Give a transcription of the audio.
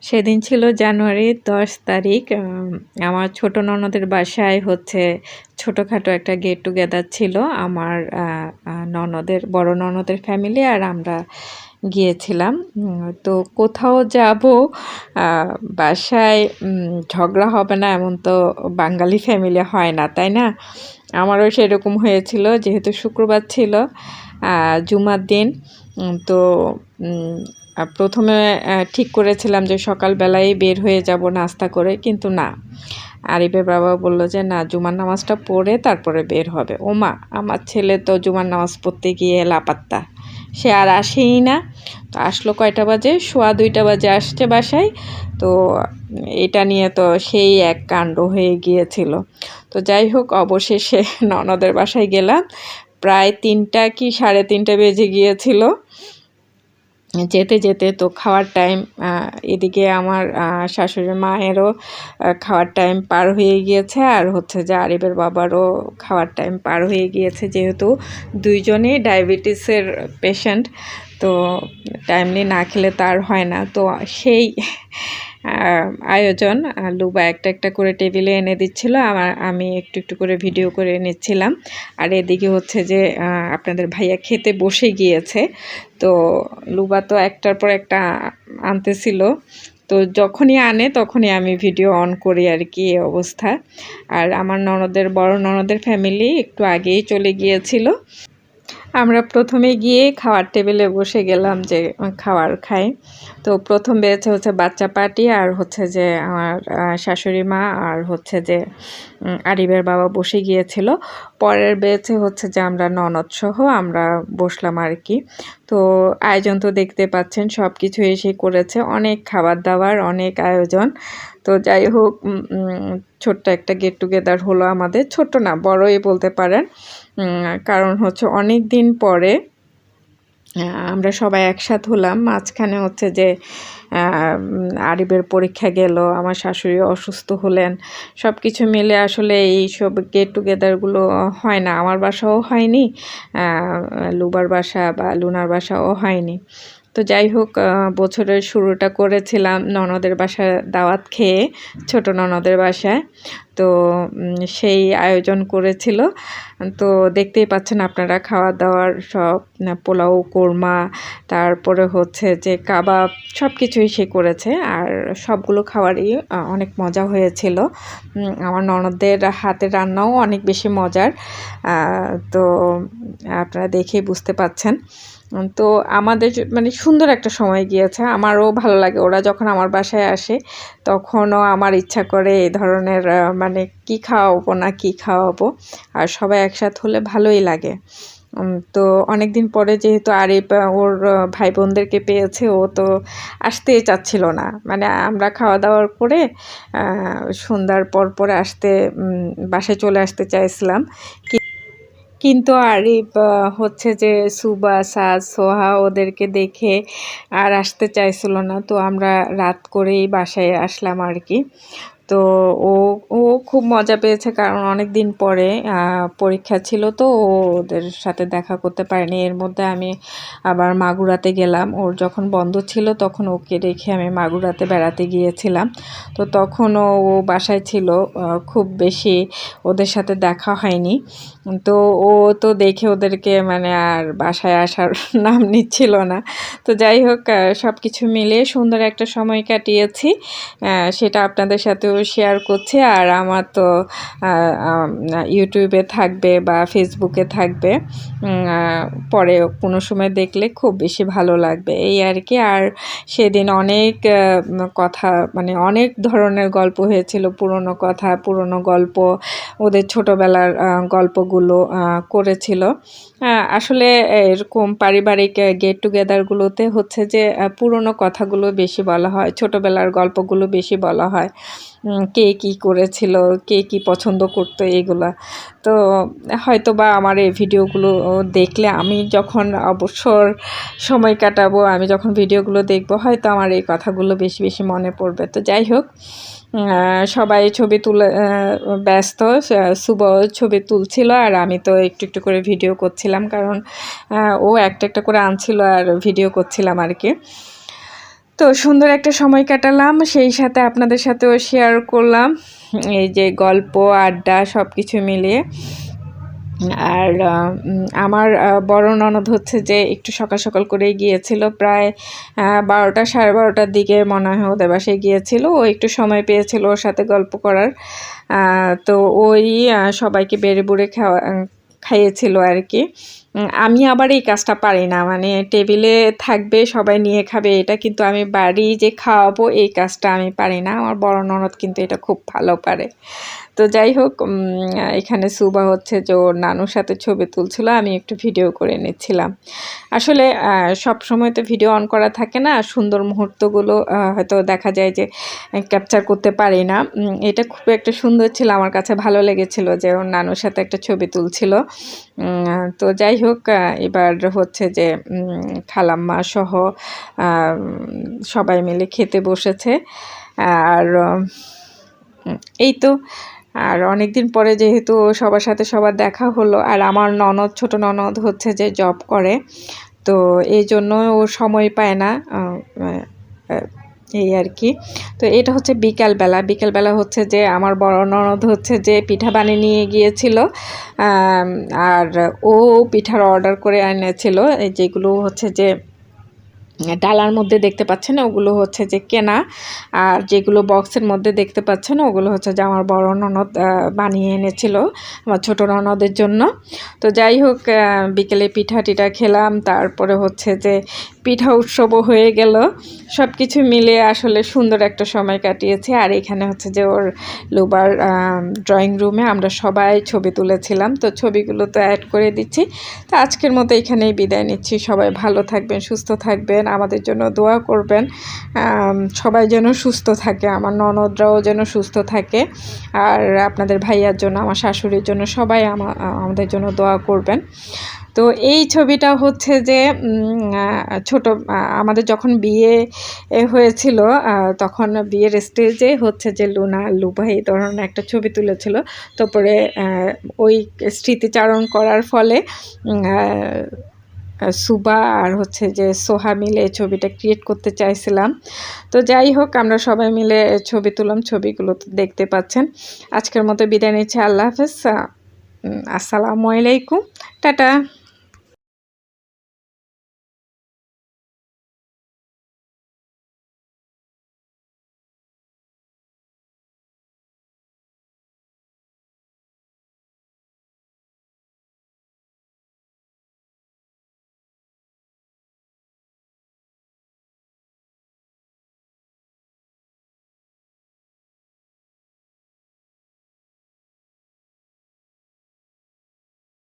সেদিন ছিল জানুয়ারির ১০ তারিখ। আমার ছোট ননদের বাসায় হচ্ছে ছোটোখাটো একটা গেট টুগেদার ছিল। আমার ননদের বড় ননদের ফ্যামিলি আর আমরা গিয়েছিলাম। তো কোথাও যাব বাসায় ঝগড়া হবে না এমন তো বাঙালি ফ্যামিলি হয় না, তাই না? আমারও সেরকম হয়েছিল, যেহেতু শুক্রবার ছিল জুমার দিন। তো প্রথমে ঠিক করেছিলাম যে সকালবেলায় বের হয়ে যাব নাস্তা করে, কিন্তু না, আরিফের বাবা বলল যে না, জুমার নামাজটা পড়ে তারপরে বের হবে। ওমা, আমার ছেলে তো জুমার নামাজ পড়তে গিয়ে লাপাত্তা, সে আর আসেই না। তো আসলো কয়টা বাজে, 1:15 বাজে আসছে বাসায়। তো এটা নিয়ে তো সেই এক কাণ্ড হয়ে গিয়েছিল। তো যাই হোক, অবশেষে ননদের বাসায় গেলাম। প্রায় 3টা কি 3:30 বেজে গিয়েছিল যেতে যেতে। তো খাওয়ার টাইম, এদিকে আমার শাশুড়ি মায়েরও খাওয়ার টাইম পার হয়ে গিয়েছে, আর হচ্ছে যে আরিফের বাবারও খাওয়ার টাইম পার হয়ে গিয়েছে, যেহেতু দুইজনেই ডায়াবেটিসের পেশেন্ট। তো টাইমলি না খেলে তার হয় না। তো সেই আয়োজন, লুবা একটা একটা করে টেবিলে এনে দিচ্ছিল, আমি একটু একটু করে ভিডিও করে নিচ্ছিলাম। আর এদিকে হচ্ছে যে আপনাদের ভাইয়া খেতে বসে গিয়েছে। তো লুবা তো একটার পর একটা আনতেছিল, তো যখনই আনে তখনই আমি ভিডিও অন করি আর কি, এই অবস্থা। আর আমার বড় ননদের ফ্যামিলি একটু আগেই চলে গিয়েছিল। আমরা প্রথমে গিয়ে খাওয়ার টেবিলে বসে গেলাম যে খাবার খাই। তো প্রথম বেড়েছে হচ্ছে বাচ্চা পার্টি, আর হচ্ছে যে আমার শাশুড়ি মা আর হচ্ছে যে আরিফের বাবা বসে গিয়েছিল। পরের বেড়েছে হচ্ছে যে আমরা ননদ সহ আমরা বসলাম আর কি। তো আয়োজন তো দেখতে পাচ্ছেন, সব কিছু এসে করেছে, অনেক খাবার দাবার, অনেক আয়োজন। তো যাই হোক, ছোট্ট একটা গেট টুগেদার হলো আমাদের, ছোট্ট না বড়ই বলতে পারেন। কারণ হচ্ছে অনেক দিন পরে আমরা সবাই একসাথ হলাম। মাঝখানে হচ্ছে যে আরিফের পরীক্ষা গেল, আমার শাশুড়ি অসুস্থ হলেন, সব কিছু মিলে আসলে এইসব গেট টুগেদারগুলো হয় না। আমার বাসাও হয়নি, লুবার বাসা বা লুনার বাসাও হয়নি। তো যাই হোক, বছরের শুরুটা করেছিলাম ননদের বাসায় দাওয়াত খেয়ে, ছোট ননদের বাসায়। তো সেই আয়োজন করেছিল। তো দেখতেই পাচ্ছেন আপনারা, খাওয়া দাওয়ার সব পোলাও, কোরমা, তারপরে হচ্ছে যে কাবাব, সব কিছুই সে করেছে। আর সবগুলো খাবারই অনেক মজা হয়েছিল। আমার ননদের হাতের রান্নাও অনেক বেশি মজার। তো আপনারা দেখেই বুঝতে পাচ্ছেন। তো আমাদের মানে সুন্দর একটা সময় গিয়েছে, আমারও ভালো লাগে। ওরা যখন আমার বাসায় আসে তখনও আমার ইচ্ছা করে এই ধরনের মানে কি খাওয়াবো না কি খাওয়াবো, আর সবাই একসাথে হলে ভালোই লাগে। তো অনেক দিন পরে যেহেতু আরিফ ওর ভাই বোনদেরকে পেয়েছে, ও তো আসতেই চাচ্ছিল না। মানে আমরা খাওয়া দাওয়ার করে সন্ধ্যার পরে বাসায় চলে আসতে চাইছিলাম, কিন্তু আরিফ হচ্ছে যে সুবা, সাজ, সোহা ওদেরকে দেখে আর আসতে চাইছিল না। তো আমরা রাত করেই বাসায় আসলাম আর কি। তো ও ও খুব মজা পেয়েছে, কারণ অনেক দিন পরে পরীক্ষা ছিল, তো ও ওদের সাথে দেখা করতে পারেনি। এর মধ্যে আমি আবার মাগুরাতে গেলাম, ওর যখন বন্ধ ছিল তখন ওকে রেখে আমি মাগুরাতে বেড়াতে গিয়েছিলাম। তো তখনও ও বাসায় ছিল, খুব বেশি ওদের সাথে দেখা হয়নি। তো ও তো দেখে ওদেরকে মানে আর বাসায় আসার নাম নিচ্ছিল না। তো যাই হোক, সব কিছু মিলিয়ে সুন্দর একটা সময় কাটিয়েছি, সেটা আপনাদের সাথেও শেয়ার করছি। আর আমার তো ইউটিউবে থাকবে বা ফেসবুকে থাকবে, পরে কোনো সময় দেখলে খুব বেশি ভালো লাগবে, এই আর কি। আর সেদিন অনেক কথা, মানে অনেক ধরনের গল্প হয়েছিল, পুরনো কথা, পুরনো গল্প, ওদের ছোটোবেলার গল্পগুলো করেছিল। আসলে এরকম পারিবারিক গেট টুগেদারগুলোতে হচ্ছে যে পুরনো কথাগুলো বেশি বলা হয়, ছোটোবেলার গল্পগুলো বেশি বলা হয়, কে কী করেছিল, কে কী পছন্দ করতো, এগুলা। তো হয়তো বা আমার এই ভিডিওগুলো দেখলে, আমি যখন অবসর সময় কাটাবো, আমি যখন ভিডিওগুলো দেখবো, হয়তো আমার এই কথাগুলো বেশি বেশি মনে পড়বে। তো যাই হোক, সবাই ছবি তুলে ব্যস্ত, শুভ ছবি তুলছিল, আর আমি তো একটু একটু করে ভিডিও করছিলাম, কারণ ও একটা একটা করে আনছিল আর ভিডিও করছিলাম আর কি। তো সুন্দর একটা সময় কাটালাম, সেই সাথে আপনাদের সাথেও শেয়ার করলাম এই যে গল্প আড্ডা সব কিছু মিলিয়ে। আর আমার বড় ননদ হচ্ছে যে একটু সকাল সকাল করেই গিয়েছিল, প্রায় 12টা 12:30টার দিকে মনে হয় ওদের বাসায় গিয়েছিল। ও একটু সময় পেয়েছিল ওর সাথে গল্প করার। তো ওই সবাইকে বেড়ে বুড়ে খাইয়েছিল আর কি। আমি আবার এই কাজটা পারি না, মানে টেবিলে থাকবে সবাই নিয়ে খাবে এটা, কিন্তু আমি বাড়ি যে খাওয়াবো এই কাজটা আমি পারি না। আমার বড় ননদ কিন্তু এটা খুব ভালো পারে। তো যাই হোক, এখানে সুবা হচ্ছে যে ওর নানুর সাথে ছবি তুলছিল, আমি একটু ভিডিও করে নিচ্ছিলাম। আসলে সব সময় তো ভিডিও অন করা থাকে না, সুন্দর মুহূর্তগুলো হয়তো দেখা যায় যে ক্যাপচার করতে পারি না। এটা খুব একটা সুন্দর ছিল, আমার কাছে ভালো লেগেছিল যে ওর নানুর সাথে একটা ছবি তুলছিল। তো যাই হোক, এবার হচ্ছে যে খালাম্মা সহ সবাই মিলে খেতে বসেছে। আর এই তো, আর অনেক দিন পরে যেহেতু সবার সাথে সবার দেখা হলো, আর আমার ননদ ছোট ননদ হচ্ছে যে জব করে, তো এই জন্য ও সময় পায় না, এই আর কি। তো এটা হচ্ছে বিকালবেলা। বিকালবেলা হচ্ছে যে আমার বড় ননদ হচ্ছে যে পিঠা বানিয়ে নিয়ে গিয়েছিল, আর ও পিঠার অর্ডার করে এনেছিল, যেগুলো হচ্ছে যে ডালার মধ্যে দেখতে পাচ্ছেন ওগুলো হচ্ছে যে কেনা, আর যেগুলো বক্সের মধ্যে দেখতে পাচ্ছেন ওগুলো হচ্ছে যে আমার বড় ননদ বানিয়ে এনেছিল আমার ছোট ননদের জন্য। তো যাই হোক, বিকেলে পিঠা টিঠা খেলাম, তারপরে হচ্ছে যে পিঠা উৎসবও হয়ে গেল। সব কিছু মিলে আসলে সুন্দর একটা সময় কাটিয়েছি। আর এখানে হচ্ছে যে ওর লুবার ড্রয়িং রুমে আমরা সবাই ছবি তুলেছিলাম, তো ছবিগুলো তো অ্যাড করে দিচ্ছি। তো আজকের মতো এখানেই বিদায় নিচ্ছি। সবাই ভালো থাকবেন, সুস্থ থাকবেন, আমাদের জন্য দোয়া করবেন। সবাই যেন সুস্থ থাকে, আমার ননদরাও যেন সুস্থ থাকে, আর আপনাদের ভাইয়ার জন্য, আমার শাশুড়ির জন্য, সবাই আমাদের জন্য দোয়া করবেন। তো এই ছবিটা হচ্ছে যে ছোট আমাদের যখন বিয়ে হয়েছিল, তখন বিয়ের স্টেজে হচ্ছে যে লুনা লুবা এই ধরনের একটা ছবি তুলেছিল। তারপরে ওই স্মৃতিচারণ করার ফলে সুবা আর হচ্ছে যে সোহা মিলে এই ছবিটা ক্রিয়েট করতে চাইছিলাম। তো যাই হোক, আমরা সবাই মিলে ছবি তুললাম, ছবিগুলো তো দেখতে পাচ্ছেন। আজকের মতো বিদায় নিচ্ছি, আল্লাহ হাফেজ, আসসালামু আলাইকুম, টাটা।